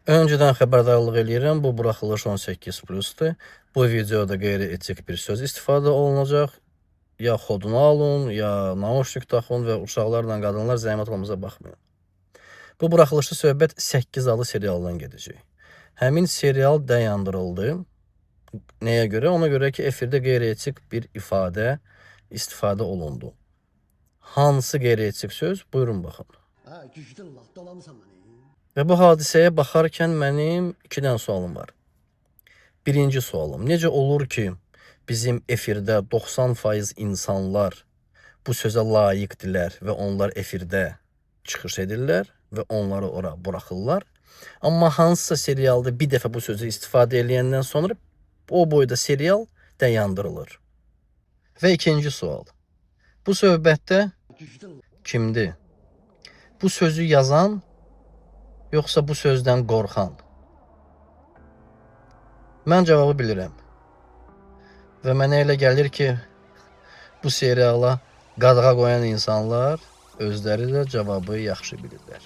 Öncədən xəbərdarlıq eləyirəm, bu buraxılış 18+-dur. Bu videoda qeyri-etik bir söz istifadə olunacaq. Ya xodunu alın, ya nauşnik taxın və uşaqlarla qadınlar zəhmət olmamıza baxmayın. Bu buraxılışda söhbət 8 alı serialdan gedəcək. Həmin serial dayandırıldı. Nəyə görə? Ona görə ki, efirdə qeyri-etik bir istifadə olundu. Hansı qeyri-etik söz? Buyurun baxın. Və bu hadisəyə baxarkən mənim 2 dənə sualım var. Birinci sualım, necə olur ki, bizim efirdə 90% insanlar bu sözə layiqdirlər və onlar efirdə çıxış edirlər və onları ora buraxırlar. Amma hansısa serialda bir dəfə bu sözü istifadə edəndən sonra o boyda serial dayandırılır. Və ikinci sual, bu söhbətdə kimdir? Bu sözü yazan, yoxsa bu sözdən qorxan? Mən cavabı bilirəm. Və mənə elə gəlir ki, bu seriala qadağa qoyan insanlar özləri də cavabı yaxşı bilirlər.